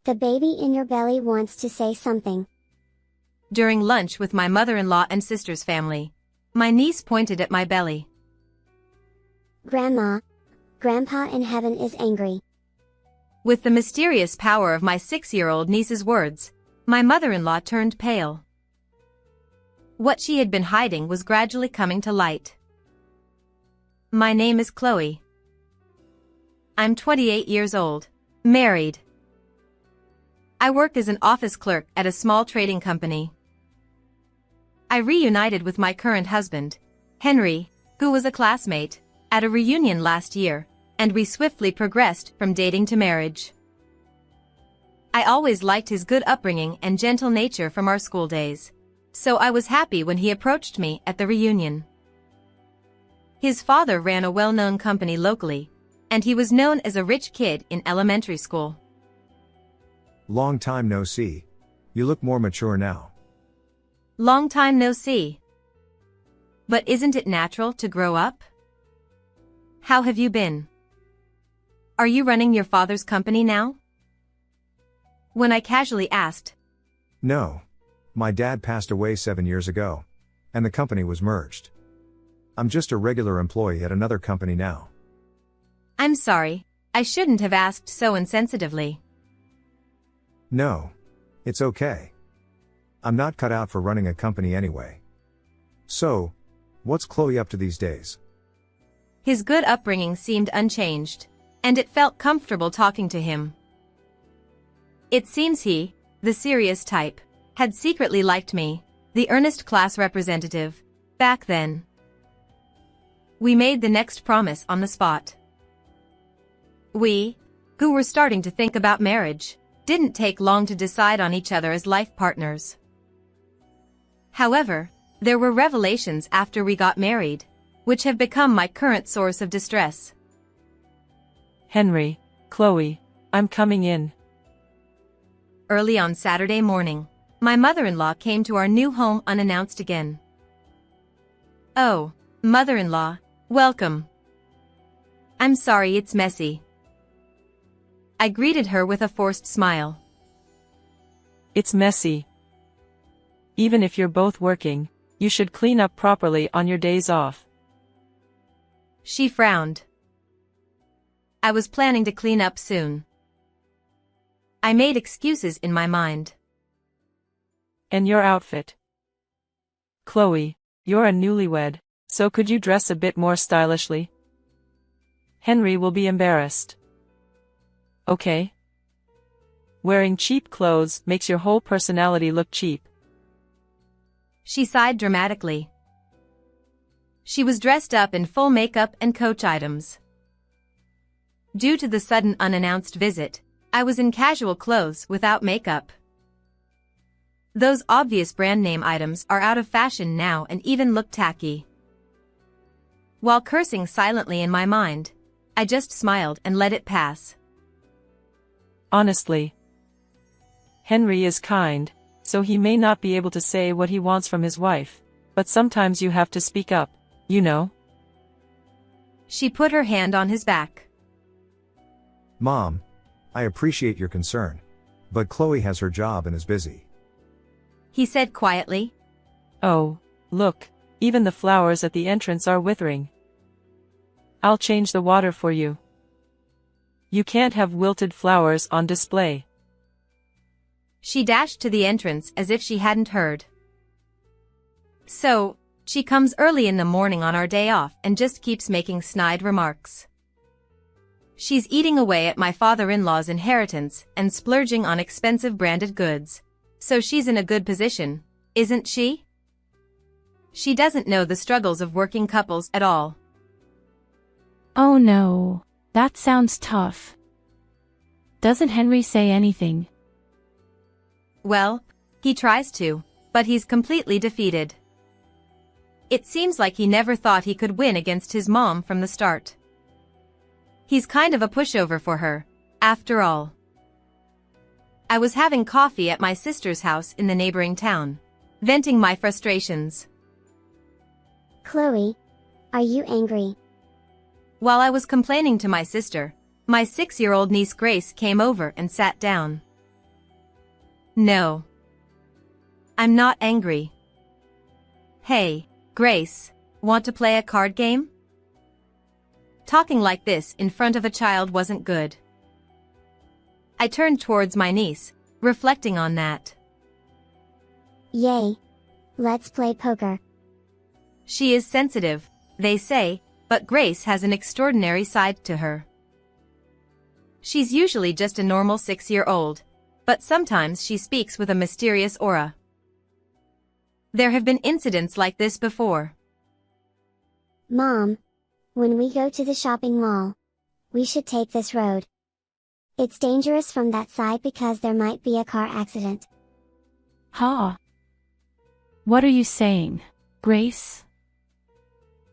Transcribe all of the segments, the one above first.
The baby in your belly wants to say something. During lunch with my mother-in-law and sister's family, my niece pointed at my belly. Grandma, Grandpa in heaven is angry. With the mysterious power of my 6-year-old niece's words, my mother-in-law turned pale. What she had been hiding was gradually coming to light. My name is Chloe. I'm 28 years old, married. I work as an office clerk at a small trading company. I reunited with my current husband, Henry, who was a classmate, at a reunion last year, and we swiftly progressed from dating to marriage. I always liked his good upbringing and gentle nature from our school days, so I was happy when he approached me at the reunion. His father ran a well-known company locally, and he was known as a rich kid in elementary school. Long time no see. You look more mature now. Long time no see. But isn't it natural to grow up? How have you been? Are you running your father's company now? When I casually asked. No. My dad passed away 7 years ago, and the company was merged. I'm just a regular employee at another company now. I'm sorry, I shouldn't have asked so insensitively. No. It's okay. I'm not cut out for running a company anyway. So, what's Chloe up to these days? His good upbringing seemed unchanged, and it felt comfortable talking to him. It seems he, the serious type, had secretly liked me, the earnest class representative, back then. We made the next promise on the spot. We, who were starting to think about marriage, didn't take long to decide on each other as life partners. However, there were revelations after we got married, which have become my current source of distress. Henry, Chloe, I'm coming in. Early on Saturday morning, my mother-in-law came to our new home unannounced again. Oh, mother-in-law, welcome. I'm sorry it's messy. I greeted her with a forced smile. It's messy. Even if you're both working, you should clean up properly on your days off. She frowned. I was planning to clean up soon. I made excuses in my mind. And your outfit. Chloe, you're a newlywed, so could you dress a bit more stylishly? Henry will be embarrassed. Okay? Wearing cheap clothes makes your whole personality look cheap. She sighed dramatically. She was dressed up in full makeup and Coach items. Due to the sudden unannounced visit, I was in casual clothes without makeup. Those obvious brand name items are out of fashion now and even look tacky. While cursing silently in my mind, I just smiled and let it pass. Honestly, Henry is kind, so he may not be able to say what he wants from his wife, but sometimes you have to speak up, you know? She put her hand on his back. Mom, I appreciate your concern, but Chloe has her job and is busy. He said quietly. Oh, look, even the flowers at the entrance are withering. I'll change the water for you. You can't have wilted flowers on display. She dashed to the entrance as if she hadn't heard. So, she comes early in the morning on our day off and just keeps making snide remarks. She's eating away at my father-in-law's inheritance and splurging on expensive branded goods. So she's in a good position, isn't she? She doesn't know the struggles of working couples at all. Oh no, that sounds tough. Doesn't Henry say anything? Well, he tries to, but he's completely defeated. It seems like he never thought he could win against his mom from the start. He's kind of a pushover for her, after all. I was having coffee at my sister's house in the neighboring town, venting my frustrations. Chloe, are you angry? While I was complaining to my sister, my 6-year-old niece Grace came over and sat down. No. I'm not angry. Hey, Grace, want to play a card game? Talking like this in front of a child wasn't good. I turned towards my niece, reflecting on that. Yay! Let's play poker. She is sensitive, they say, but Grace has an extraordinary side to her. She's usually just a normal 6-year-old, but sometimes she speaks with a mysterious aura. There have been incidents like this before. Mom, when we go to the shopping mall, we should take this road. It's dangerous from that side because there might be a car accident. Ha! What are you saying, Grace?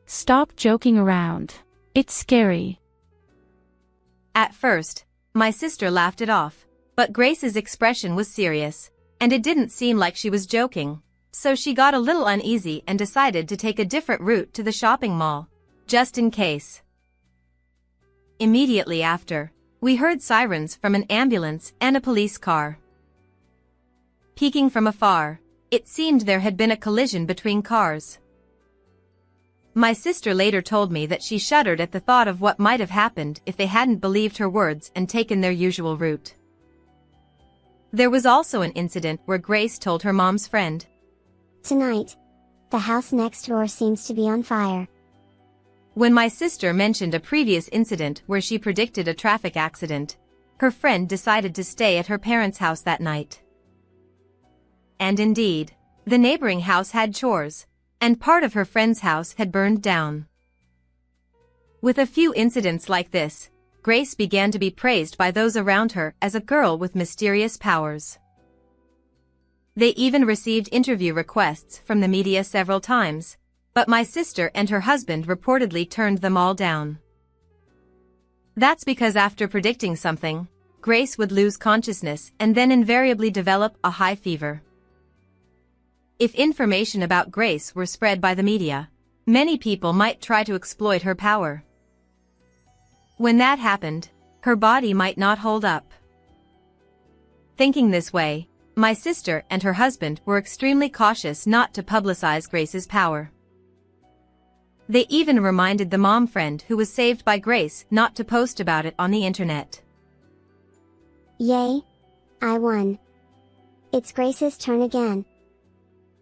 Stop joking around. It's scary. At first, my sister laughed it off, but Grace's expression was serious, and it didn't seem like she was joking, so she got a little uneasy and decided to take a different route to the shopping mall, just in case. Immediately after, we heard sirens from an ambulance and a police car. Peeking from afar, it seemed there had been a collision between cars. My sister later told me that she shuddered at the thought of what might have happened if they hadn't believed her words and taken their usual route. There was also an incident where Grace told her mom's friend, Tonight, the house next door seems to be on fire. When my sister mentioned a previous incident where she predicted a traffic accident, her friend decided to stay at her parents' house that night. And indeed, the neighboring house had chores, and part of her friend's house had burned down. With a few incidents like this, Grace began to be praised by those around her as a girl with mysterious powers. They even received interview requests from the media several times, but my sister and her husband reportedly turned them all down. That's because after predicting something, Grace would lose consciousness and then invariably develop a high fever. If information about Grace were spread by the media, many people might try to exploit her power. When that happened, her body might not hold up. Thinking this way, my sister and her husband were extremely cautious not to publicize Grace's power. They even reminded the mom friend who was saved by Grace not to post about it on the internet. Yay! I won. It's Grace's turn again.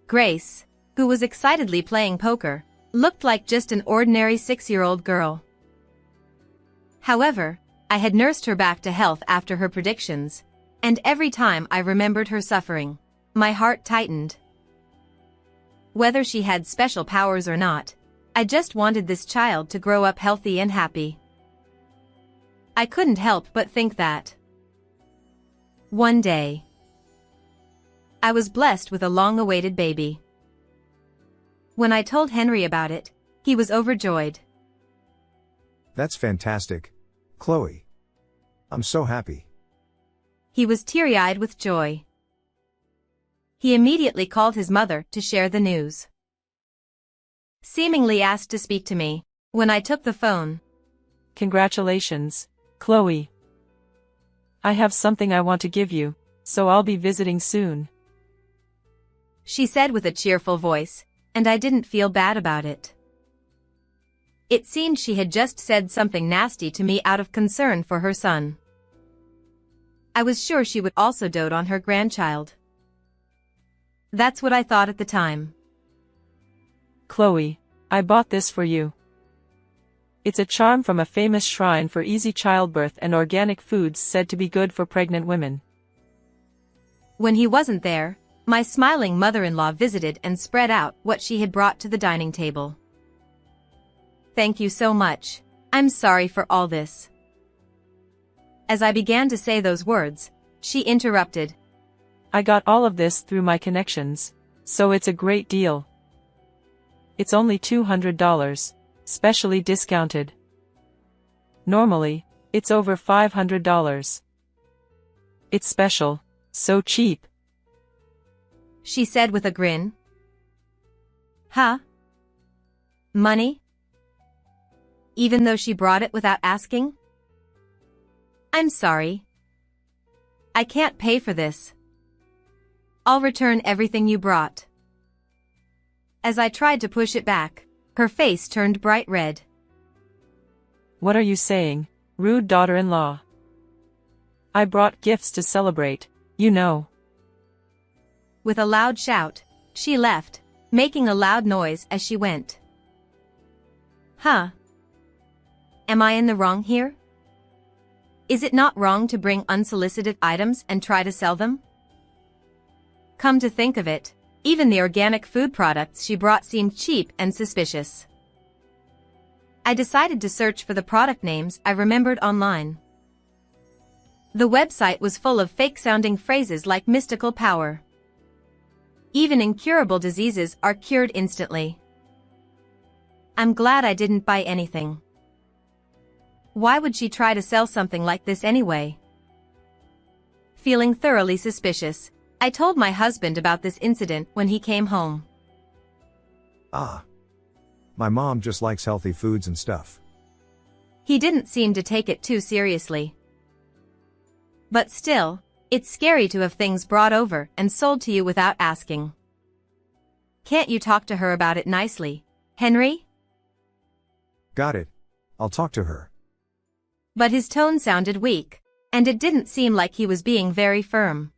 Grace, who was excitedly playing poker, looked like just an ordinary 6-year-old girl. However, I had nursed her back to health after her predictions, and every time I remembered her suffering, my heart tightened. Whether she had special powers or not, I just wanted this child to grow up healthy and happy. I couldn't help but think that. One day, I was blessed with a long-awaited baby. When I told Henry about it, he was overjoyed. That's fantastic, Chloe. I'm so happy. He was teary-eyed with joy. He immediately called his mother to share the news. Seemingly asked to speak to me, when I took the phone. Congratulations, Chloe. I have something I want to give you, so I'll be visiting soon. She said with a cheerful voice, and I didn't feel bad about it. It seemed she had just said something nasty to me out of concern for her son. I was sure she would also dote on her grandchild. That's what I thought at the time. Chloe, I bought this for you. It's a charm from a famous shrine for easy childbirth and organic foods said to be good for pregnant women. When he wasn't there, my smiling mother-in-law visited and spread out what she had brought to the dining table. Thank you so much. I'm sorry for all this. As I began to say those words, she interrupted. I got all of this through my connections, so it's a great deal. It's only $200, specially discounted. Normally, it's over $500. It's special, so cheap. She said with a grin. Huh? Money? Even though she brought it without asking? I'm sorry. I can't pay for this. I'll return everything you brought. As I tried to push it back, her face turned bright red. What are you saying, rude daughter-in-law? I brought gifts to celebrate, you know. With a loud shout, she left, making a loud noise as she went. Huh? Am I in the wrong here? Is it not wrong to bring unsolicited items and try to sell them? Come to think of it, even the organic food products she brought seemed cheap and suspicious. I decided to search for the product names I remembered online. The website was full of fake-sounding phrases like mystical power. Even incurable diseases are cured instantly. I'm glad I didn't buy anything. Why would she try to sell something like this anyway? Feeling thoroughly suspicious, I told my husband about this incident when he came home. Ah. My mom just likes healthy foods and stuff. He didn't seem to take it too seriously. But still, it's scary to have things brought over and sold to you without asking. Can't you talk to her about it nicely, Henry? Got it. I'll talk to her. But his tone sounded weak, and it didn't seem like he was being very firm.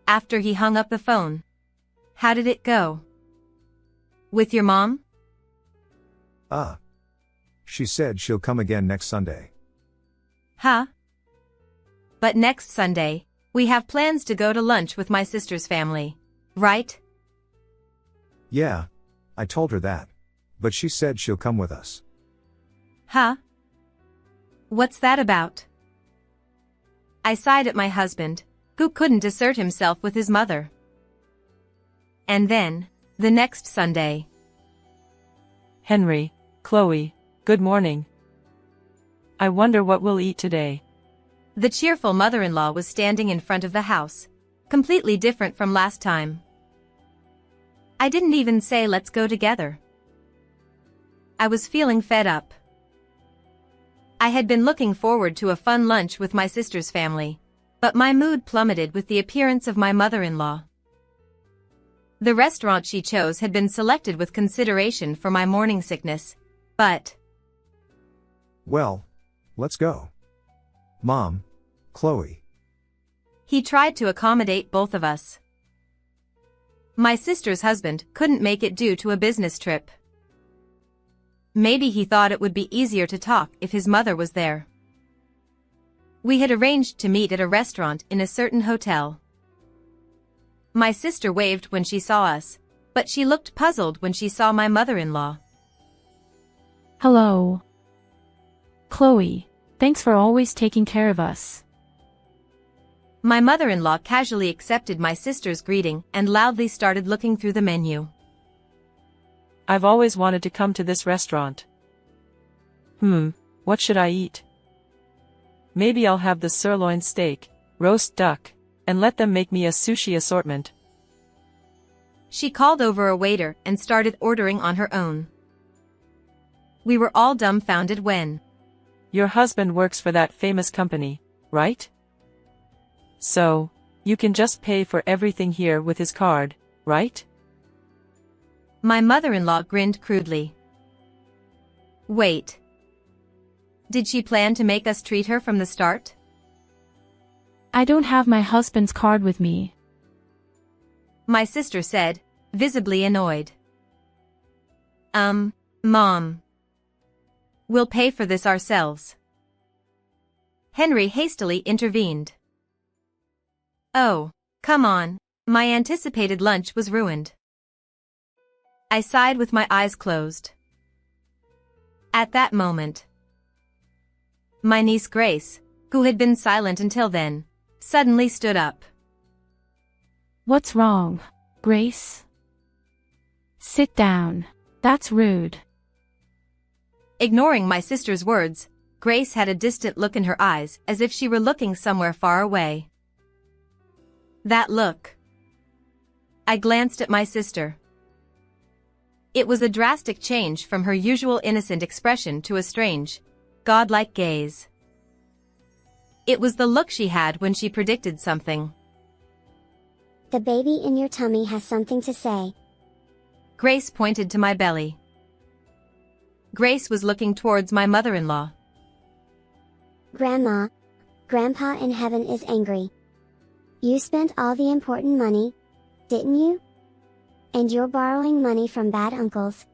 After he hung up the phone. How did it go? With your mom? Ah. She said she'll come again next Sunday. Huh? But next Sunday, we have plans to go to lunch with my sister's family, right? Yeah. I told her that. But she said she'll come with us. Huh? What's that about? I sighed at my husband, who couldn't assert himself with his mother. And then, the next Sunday. Henry, Chloe, good morning. I wonder what we'll eat today. The cheerful mother-in-law was standing in front of the house, completely different from last time. I didn't even say let's go together. I was feeling fed up. I had been looking forward to a fun lunch with my sister's family, but my mood plummeted with the appearance of my mother-in-law. The restaurant she chose had been selected with consideration for my morning sickness, but... Well, let's go. Mom, Chloe. He tried to accommodate both of us. My sister's husband couldn't make it due to a business trip. Maybe he thought it would be easier to talk if his mother was there. We had arranged to meet at a restaurant in a certain hotel. My sister waved when she saw us, but she looked puzzled when she saw my mother-in-law. Hello. Chloe, thanks for always taking care of us. My mother-in-law casually accepted my sister's greeting and loudly started looking through the menu. I've always wanted to come to this restaurant. What should I eat? Maybe I'll have the sirloin steak, roast duck, and let them make me a sushi assortment. She called over a waiter and started ordering on her own. We were all dumbfounded when... Your husband works for that famous company, right? So, you can just pay for everything here with his card, right? My mother-in-law grinned crudely. Wait. Did she plan to make us treat her from the start? I don't have my husband's card with me. My sister said, visibly annoyed. Mom. We'll pay for this ourselves. Henry hastily intervened. Oh, come on, my anticipated lunch was ruined. I sighed with my eyes closed. At that moment, my niece Grace, who had been silent until then, suddenly stood up. What's wrong, Grace? Sit down. That's rude. Ignoring my sister's words, Grace had a distant look in her eyes as if she were looking somewhere far away. That look. I glanced at my sister. It was a drastic change from her usual innocent expression to a strange, godlike gaze. It was the look she had when she predicted something. The baby in your tummy has something to say. Grace pointed to my belly. Grace was looking towards my mother-in-law. Grandma, Grandpa in heaven is angry. You spent all the important money, didn't you? And you're borrowing money from bad uncles,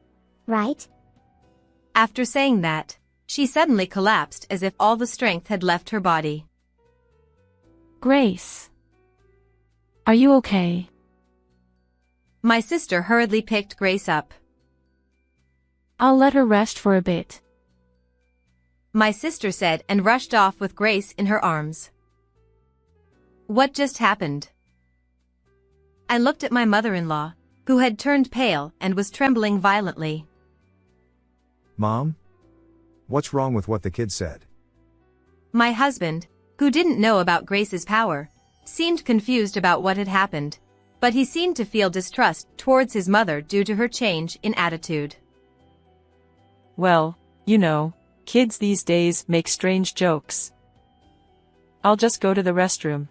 right? After saying that, she suddenly collapsed as if all the strength had left her body. Grace. Are you okay? My sister hurriedly picked Grace up. I'll let her rest for a bit. My sister said and rushed off with Grace in her arms. What just happened? I looked at my mother-in-law, who had turned pale and was trembling violently. Mom? What's wrong with what the kid said? My husband, who didn't know about Grace's power, seemed confused about what had happened, but he seemed to feel distrust towards his mother due to her change in attitude. Well, you know, kids these days make strange jokes. I'll just go to the restroom.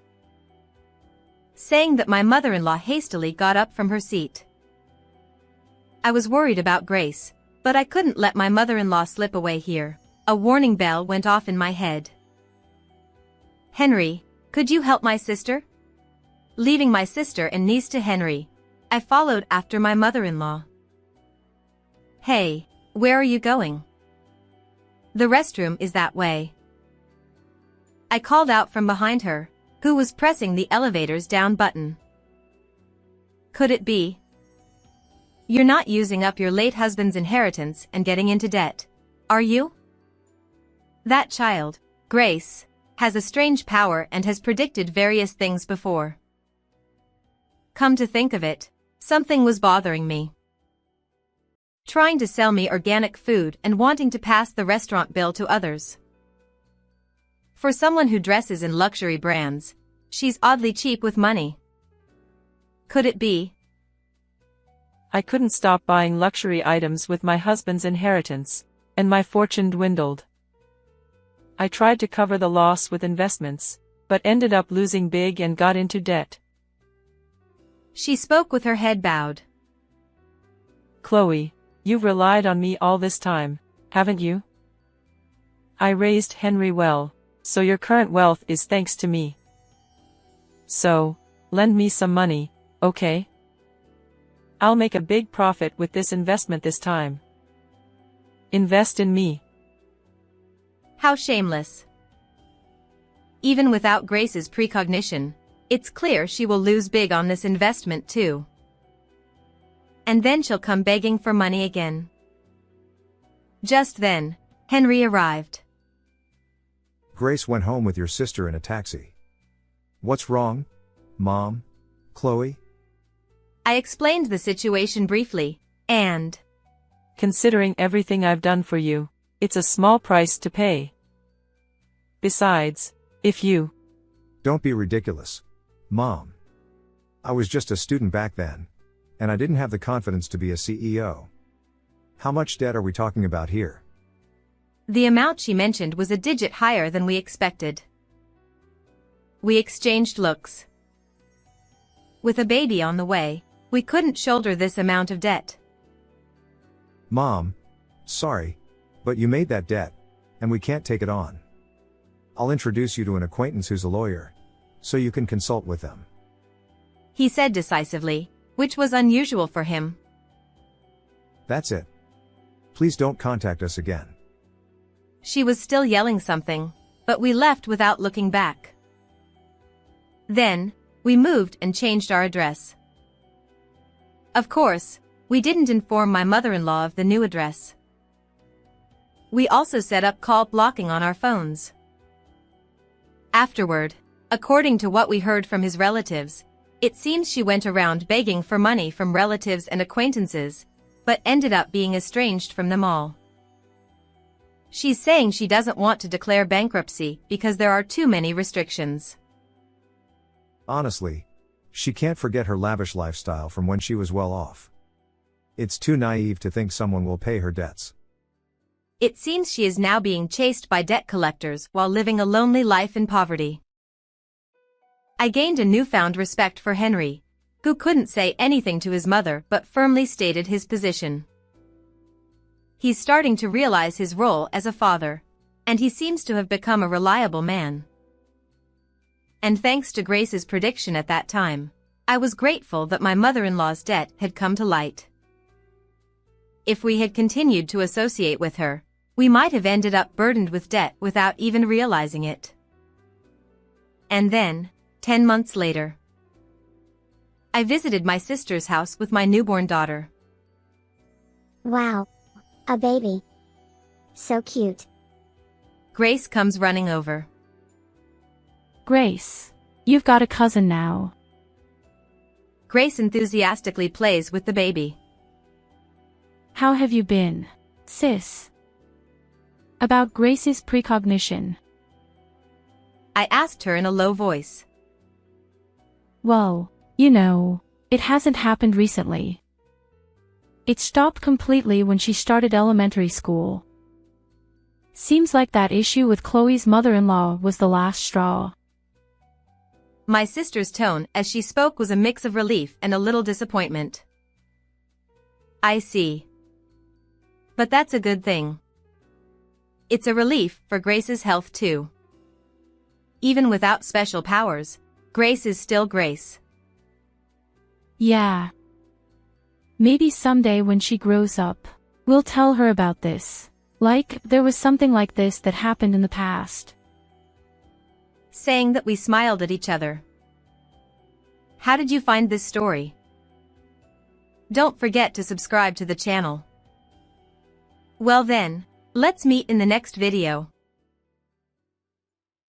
Saying that, my mother-in-law hastily got up from her seat. I was worried about Grace, but I couldn't let my mother-in-law slip away here. A warning bell went off in my head. Henry, could you help my sister? Leaving my sister and niece to Henry, I followed after my mother-in-law. Hey, where are you going? The restroom is that way. I called out from behind her, who was pressing the elevator's down button. Could it be? You're not using up your late husband's inheritance and getting into debt, are you? That child, Grace, has a strange power and has predicted various things before. Come to think of it, something was bothering me. Trying to sell me organic food and wanting to pass the restaurant bill to others. For someone who dresses in luxury brands, she's oddly cheap with money. Could it be? I couldn't stop buying luxury items with my husband's inheritance, and my fortune dwindled. I tried to cover the loss with investments, but ended up losing big and got into debt. She spoke with her head bowed. Chloe, you've relied on me all this time, haven't you? I raised Henry well, so your current wealth is thanks to me. So, lend me some money, okay? I'll make a big profit with this investment this time. Invest in me. How shameless. Even without Grace's precognition, it's clear she will lose big on this investment too. And then she'll come begging for money again. Just then, Henry arrived. Grace went home with your sister in a taxi. What's wrong, Mom? Chloe? I explained the situation briefly, and... Considering everything I've done for you, it's a small price to pay. Besides, if you... Don't be ridiculous, Mom. I was just a student back then, and I didn't have the confidence to be a CEO. How much debt are we talking about here? The amount she mentioned was a digit higher than we expected. We exchanged looks. With a baby on the way, we couldn't shoulder this amount of debt. Mom, sorry, but you made that debt, and we can't take it on. I'll introduce you to an acquaintance who's a lawyer, so you can consult with them. He said decisively, which was unusual for him. That's it. Please don't contact us again. She was still yelling something, but we left without looking back. Then, we moved and changed our address. Of course, we didn't inform my mother-in-law of the new address. We also set up call blocking on our phones. Afterward, according to what we heard from his relatives, it seems she went around begging for money from relatives and acquaintances, but ended up being estranged from them all. She's saying she doesn't want to declare bankruptcy because there are too many restrictions. Honestly, she can't forget her lavish lifestyle from when she was well off. It's too naive to think someone will pay her debts. It seems she is now being chased by debt collectors while living a lonely life in poverty. I gained a newfound respect for Henry, who couldn't say anything to his mother but firmly stated his position. He's starting to realize his role as a father, and he seems to have become a reliable man. And thanks to Grace's prediction at that time, I was grateful that my mother-in-law's debt had come to light. If we had continued to associate with her, we might have ended up burdened with debt without even realizing it. And then, 10 months later, I visited my sister's house with my newborn daughter. Wow. A baby. So cute. Grace comes running over. Grace, you've got a cousin now. Grace enthusiastically plays with the baby. How have you been, sis? About Grace's precognition. I asked her in a low voice. Well, you know, it hasn't happened recently. It stopped completely when she started elementary school. Seems like that issue with Chloe's mother-in-law was the last straw. My sister's tone as she spoke was a mix of relief and a little disappointment. I see. But that's a good thing. It's a relief for Grace's health too. Even without special powers, Grace is still Grace. Yeah. Maybe someday when she grows up, we'll tell her about this. Like, there was something like this that happened in the past. Saying that, we smiled at each other. How did you find this story? Don't forget to subscribe to the channel. Well then, let's meet in the next video.